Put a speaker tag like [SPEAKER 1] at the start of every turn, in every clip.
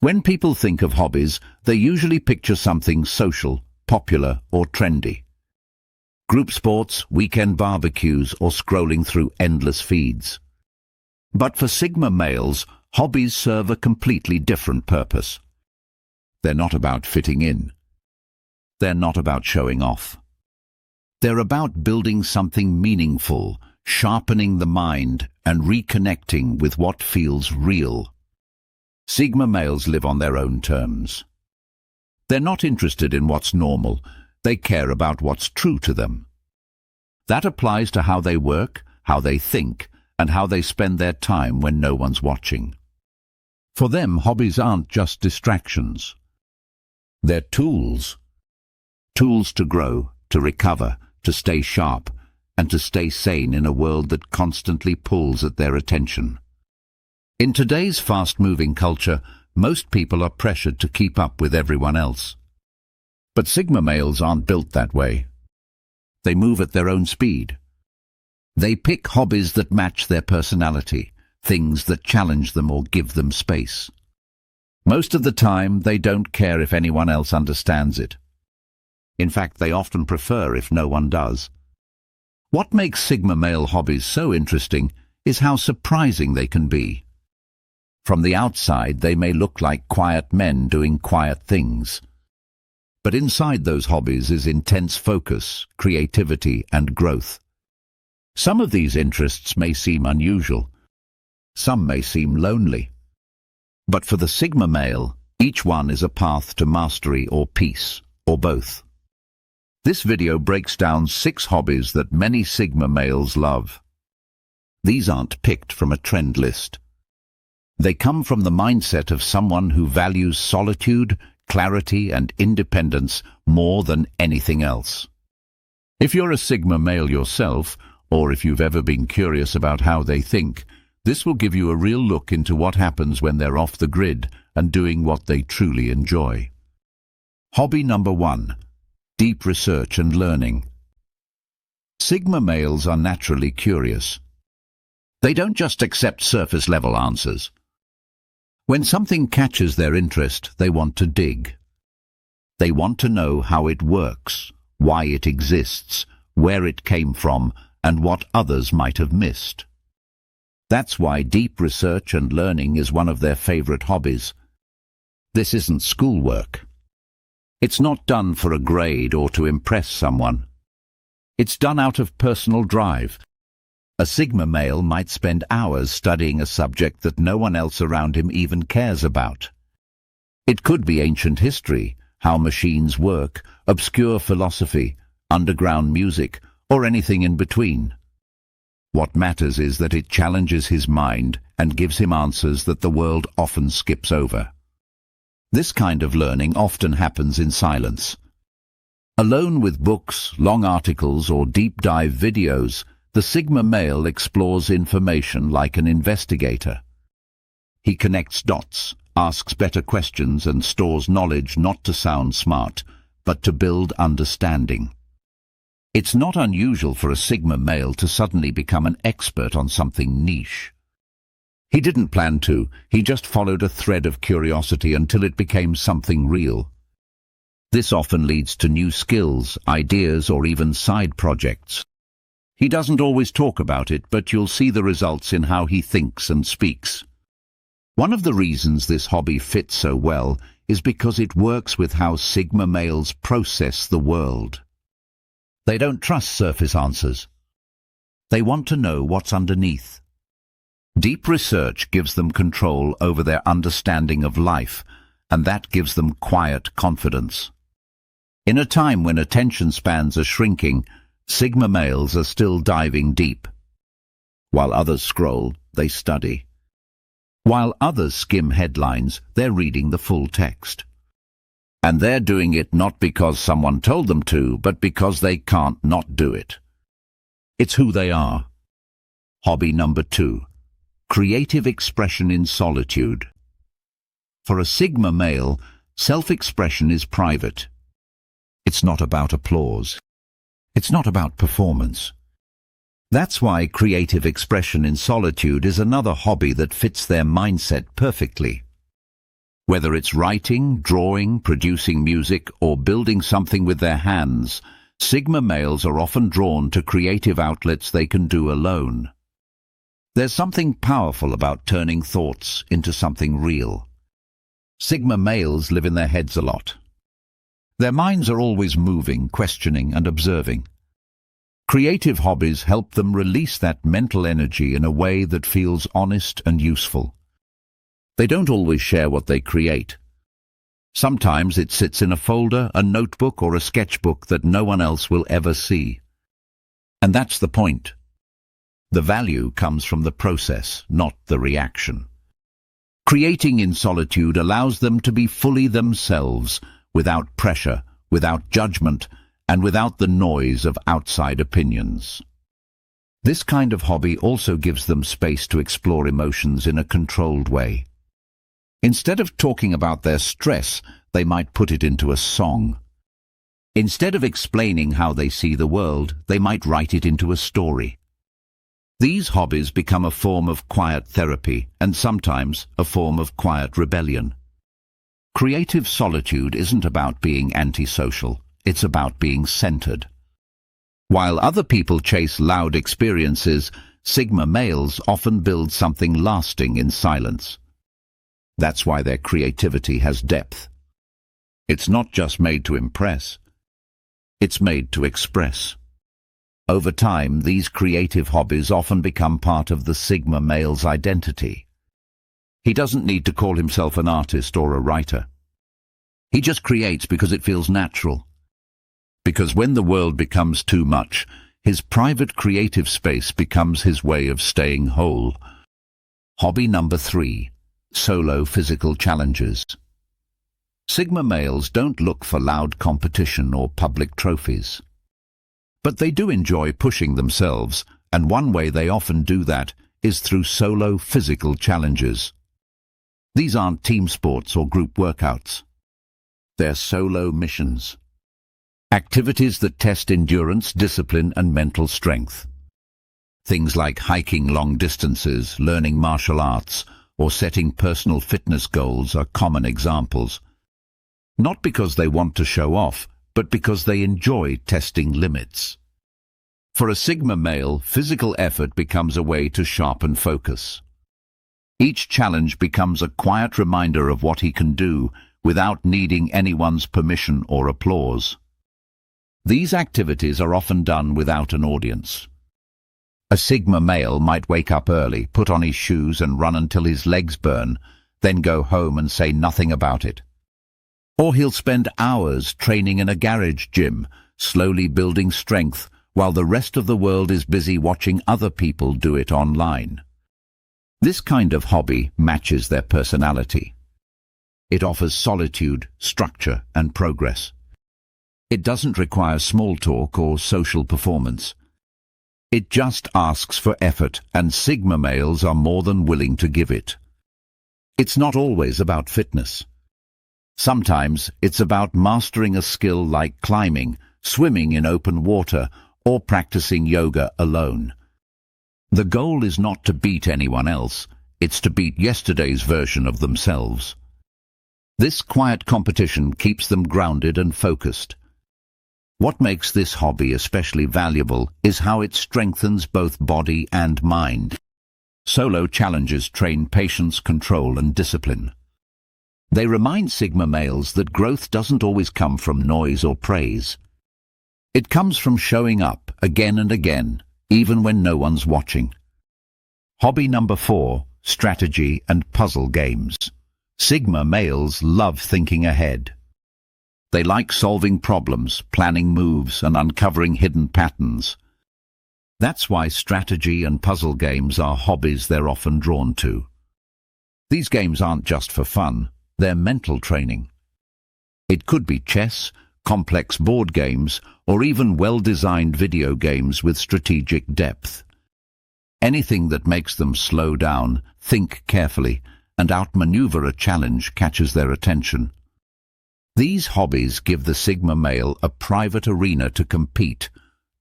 [SPEAKER 1] When people think of hobbies, they usually picture something social, popular, or trendy. Group sports, weekend barbecues, or scrolling through endless feeds. But for Sigma males, hobbies serve a completely different purpose. They're not about fitting in. They're not about showing off. They're about building something meaningful, sharpening the mind, and reconnecting with what feels real. Sigma males live on their own terms. They're not interested in what's normal. They care about what's true to them. That applies to how they work, how they think, and how they spend their time when no one's watching. For them, hobbies aren't just distractions. They're tools. Tools to grow, to recover, to stay sharp, and to stay sane in a world that constantly pulls at their attention. In today's fast-moving culture, most people are pressured to keep up with everyone else. But Sigma males aren't built that way. They move at their own speed. They pick hobbies that match their personality, things that challenge them or give them space. Most of the time, they don't care if anyone else understands it. In fact, they often prefer if no one does. What makes Sigma male hobbies so interesting is how surprising they can be. From the outside, they may look like quiet men doing quiet things. But inside those hobbies is intense focus, creativity, and growth. Some of these interests may seem unusual. Some may seem lonely. But for the Sigma male, each one is a path to mastery or peace, or both. This video breaks down 6 hobbies that many Sigma males love. These aren't picked from a trend list. They come from the mindset of someone who values solitude, clarity, and independence more than anything else. If you're a Sigma male yourself, or if you've ever been curious about how they think, this will give you a real look into what happens when they're off the grid and doing what they truly enjoy. Hobby number 1. Deep research and learning. Sigma males are naturally curious. They don't just accept surface-level answers. When something catches their interest, they want to dig. They want to know how it works, why it exists, where it came from, and what others might have missed. That's why deep research and learning is one of their favorite hobbies. This isn't schoolwork. It's not done for a grade or to impress someone. It's done out of personal drive. A Sigma male might spend hours studying a subject that no one else around him even cares about. It could be ancient history, how machines work, obscure philosophy, underground music, or anything in between. What matters is that it challenges his mind and gives him answers that the world often skips over. This kind of learning often happens in silence. Alone with books, long articles, or deep dive videos, the Sigma male explores information like an investigator. He connects dots, asks better questions, and stores knowledge not to sound smart, but to build understanding. It's not unusual for a Sigma male to suddenly become an expert on something niche. He didn't plan to, he just followed a thread of curiosity until it became something real. This often leads to new skills, ideas, or even side projects. He doesn't always talk about it, but you'll see the results in how he thinks and speaks. One of the reasons this hobby fits so well is because it works with how Sigma males process the world. They don't trust surface answers. They want to know what's underneath. Deep research gives them control over their understanding of life, and that gives them quiet confidence. In a time when attention spans are shrinking, Sigma males are still diving deep. While others scroll, they study. While others skim headlines, they're reading the full text. And they're doing it not because someone told them to, but because they can't not do it. It's who they are. Hobby number 2. Creative expression in solitude. For a Sigma male, self-expression is private. It's not about applause. It's not about performance. That's why creative expression in solitude is another hobby that fits their mindset perfectly. Whether it's writing, drawing, producing music, or building something with their hands, Sigma males are often drawn to creative outlets they can do alone. There's something powerful about turning thoughts into something real. Sigma males live in their heads a lot. Their minds are always moving, questioning, and observing. Creative hobbies help them release that mental energy in a way that feels honest and useful. They don't always share what they create. Sometimes it sits in a folder, a notebook, or a sketchbook that no one else will ever see. And that's the point. The value comes from the process, not the reaction. Creating in solitude allows them to be fully themselves, without pressure, without judgment, and without the noise of outside opinions. This kind of hobby also gives them space to explore emotions in a controlled way. Instead of talking about their stress, they might put it into a song. Instead of explaining how they see the world, they might write it into a story. These hobbies become a form of quiet therapy and sometimes a form of quiet rebellion. Creative solitude isn't about being antisocial, it's about being centered. While other people chase loud experiences, Sigma males often build something lasting in silence. That's why their creativity has depth. It's not just made to impress, it's made to express. Over time, these creative hobbies often become part of the Sigma male's identity. He doesn't need to call himself an artist or a writer. He just creates because it feels natural. Because when the world becomes too much, his private creative space becomes his way of staying whole. Hobby number 3. Solo physical challenges. Sigma males don't look for loud competition or public trophies. But they do enjoy pushing themselves, and one way they often do that is through solo physical challenges. These aren't team sports or group workouts. They're solo missions. Activities that test endurance, discipline, and mental strength. Things like hiking long distances, learning martial arts, or setting personal fitness goals are common examples. Not because they want to show off, but because they enjoy testing limits. For a Sigma male, physical effort becomes a way to sharpen focus. Each challenge becomes a quiet reminder of what he can do without needing anyone's permission or applause. These activities are often done without an audience. A Sigma male might wake up early, put on his shoes and run until his legs burn, then go home and say nothing about it. Or he'll spend hours training in a garage gym, slowly building strength, while the rest of the world is busy watching other people do it online. This kind of hobby matches their personality. It offers solitude, structure, and progress. It doesn't require small talk or social performance. It just asks for effort, and Sigma males are more than willing to give it. It's not always about fitness. Sometimes it's about mastering a skill like climbing, swimming in open water, or practicing yoga alone. The goal is not to beat anyone else, it's to beat yesterday's version of themselves. This quiet competition keeps them grounded and focused. What makes this hobby especially valuable is how it strengthens both body and mind. Solo challenges train patience, control, and discipline. They remind Sigma males that growth doesn't always come from noise or praise. It comes from showing up again and again, even when no one's watching. Hobby number 4, strategy and puzzle games. Sigma males love thinking ahead. They like solving problems, planning moves, and uncovering hidden patterns. That's why strategy and puzzle games are hobbies they're often drawn to. These games aren't just for fun, they're mental training. It could be chess, complex board games, or even well-designed video games with strategic depth. Anything that makes them slow down, think carefully, and outmaneuver a challenge catches their attention. These hobbies give the Sigma male a private arena to compete,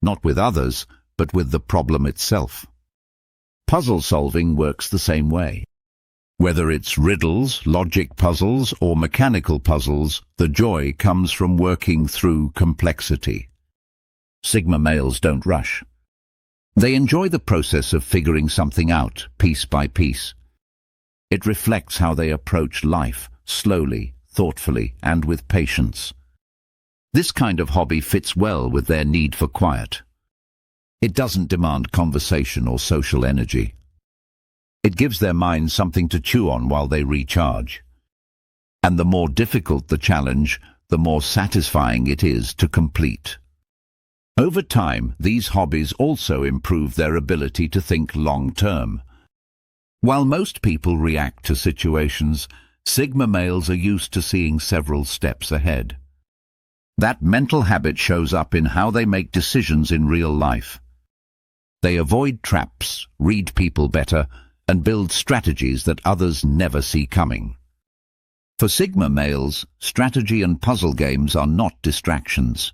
[SPEAKER 1] not with others, but with the problem itself. Puzzle solving works the same way. Whether it's riddles, logic puzzles, or mechanical puzzles, the joy comes from working through complexity. Sigma males don't rush. They enjoy the process of figuring something out, piece by piece. It reflects how they approach life, slowly, thoughtfully, and with patience. This kind of hobby fits well with their need for quiet. It doesn't demand conversation or social energy. It gives their minds something to chew on while they recharge. And the more difficult the challenge, the more satisfying it is to complete. Over time, these hobbies also improve their ability to think long-term. While most people react to situations, Sigma males are used to seeing several steps ahead. That mental habit shows up in how they make decisions in real life. They avoid traps, read people better, and build strategies that others never see coming. For Sigma males, strategy and puzzle games are not distractions.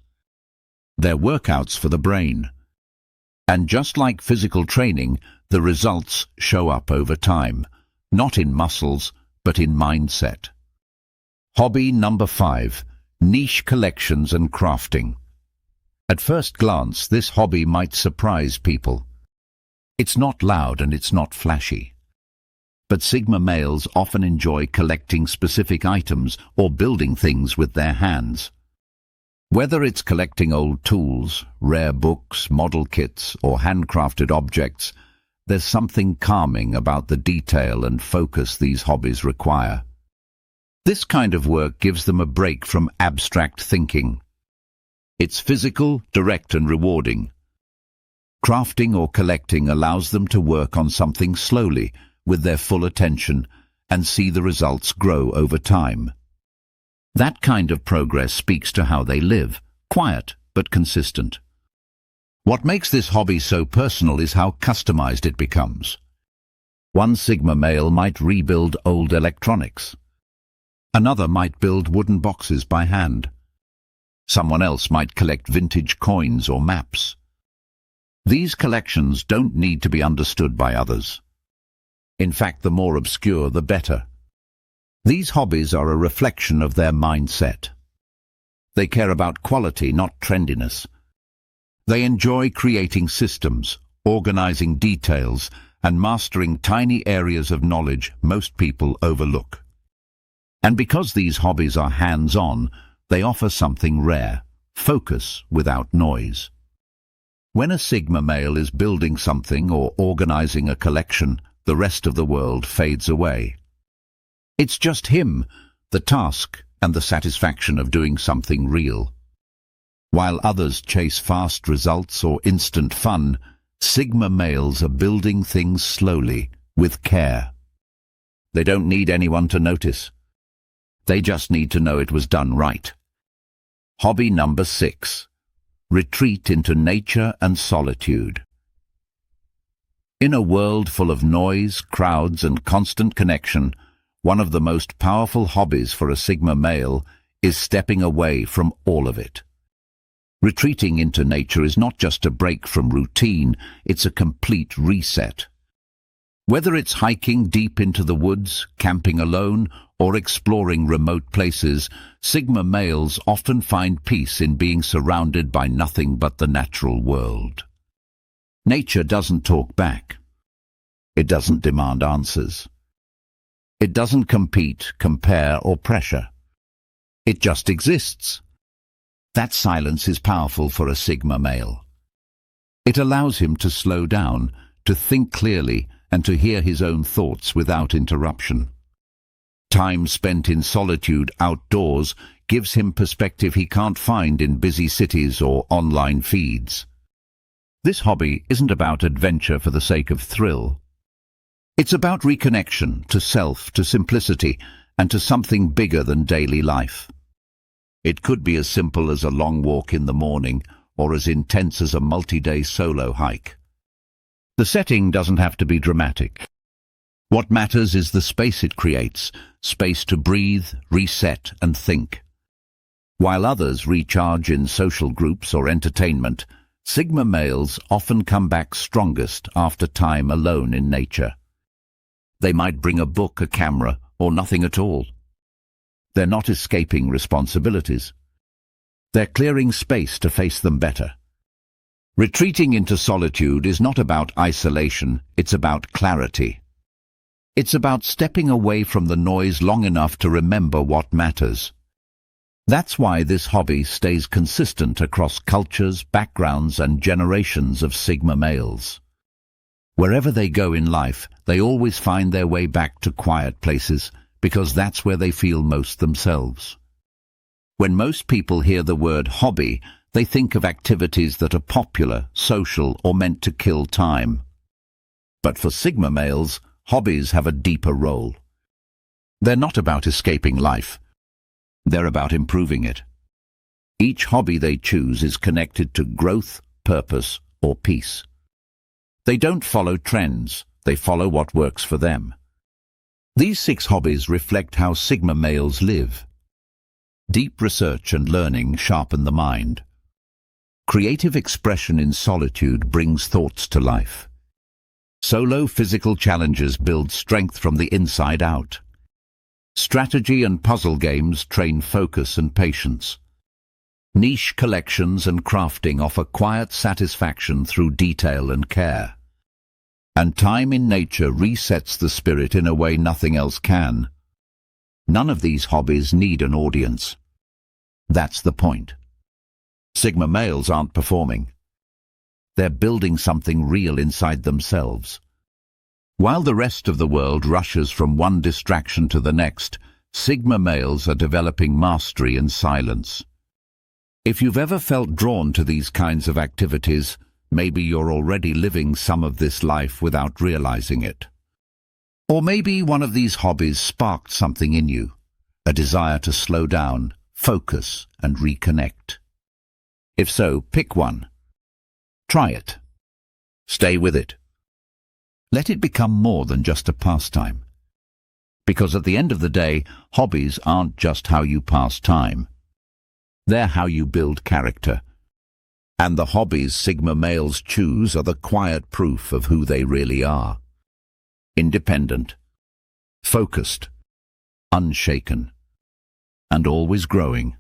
[SPEAKER 1] They're workouts for the brain. And just like physical training, the results show up over time, not in muscles, but in mindset. Hobby number 5, niche collections and crafting. At first glance, this hobby might surprise people. It's not loud and it's not flashy. But Sigma males often enjoy collecting specific items or building things with their hands. Whether it's collecting old tools, rare books, model kits, or handcrafted objects, there's something calming about the detail and focus these hobbies require. This kind of work gives them a break from abstract thinking. It's physical, direct, and rewarding. Crafting or collecting allows them to work on something slowly, with their full attention, and see the results grow over time. That kind of progress speaks to how they live, quiet but consistent. What makes this hobby so personal is how customized it becomes. One Sigma male might rebuild old electronics. Another might build wooden boxes by hand. Someone else might collect vintage coins or maps. These collections don't need to be understood by others. In fact, the more obscure, the better. These hobbies are a reflection of their mindset. They care about quality, not trendiness. They enjoy creating systems, organizing details, and mastering tiny areas of knowledge most people overlook. And because these hobbies are hands-on, they offer something rare, focus without noise. When a Sigma male is building something or organizing a collection, the rest of the world fades away. It's just him, the task, and the satisfaction of doing something real. While others chase fast results or instant fun, Sigma males are building things slowly, with care. They don't need anyone to notice. They just need to know it was done right. Hobby number 6. Retreat into nature and solitude. In a world full of noise, crowds, and constant connection, one of the most powerful hobbies for a Sigma male is stepping away from all of it. Retreating into nature is not just a break from routine, it's a complete reset. Whether it's hiking deep into the woods, camping alone, or exploring remote places, Sigma males often find peace in being surrounded by nothing but the natural world. Nature doesn't talk back. It doesn't demand answers. It doesn't compete, compare, or pressure. It just exists. That silence is powerful for a Sigma male. It allows him to slow down, to think clearly, and to hear his own thoughts without interruption. Time spent in solitude outdoors gives him perspective he can't find in busy cities or online feeds. This hobby isn't about adventure for the sake of thrill. It's about reconnection to self, to simplicity, and to something bigger than daily life. It could be as simple as a long walk in the morning, or as intense as a multi-day solo hike. The setting doesn't have to be dramatic. What matters is the space it creates, space to breathe, reset, and think. While others recharge in social groups or entertainment, Sigma males often come back strongest after time alone in nature. They might bring a book, a camera, or nothing at all. They're not escaping responsibilities. They're clearing space to face them better. Retreating into solitude is not about isolation, it's about clarity. It's about stepping away from the noise long enough to remember what matters. That's why this hobby stays consistent across cultures, backgrounds, and generations of Sigma males. Wherever they go in life, they always find their way back to quiet places, because that's where they feel most themselves. When most people hear the word hobby, they think of activities that are popular, social, or meant to kill time. But for Sigma males, hobbies have a deeper role. They're not about escaping life. They're about improving it. Each hobby they choose is connected to growth, purpose, or peace. They don't follow trends, they follow what works for them. These 6 hobbies reflect how Sigma males live. Deep research and learning sharpen the mind. Creative expression in solitude brings thoughts to life. Solo physical challenges build strength from the inside out. Strategy and puzzle games train focus and patience. Niche collections and crafting offer quiet satisfaction through detail and care. And time in nature resets the spirit in a way nothing else can. None of these hobbies need an audience. That's the point. Sigma males aren't performing. They're building something real inside themselves. While the rest of the world rushes from one distraction to the next, Sigma males are developing mastery in silence. If you've ever felt drawn to these kinds of activities, maybe you're already living some of this life without realizing it. Or maybe one of these hobbies sparked something in you, a desire to slow down, focus, and reconnect. If so, pick one. Try it. Stay with it. Let it become more than just a pastime. Because at the end of the day, hobbies aren't just how you pass time. They're how you build character. And the hobbies Sigma males choose are the quiet proof of who they really are. Independent, focused, unshaken, and always growing.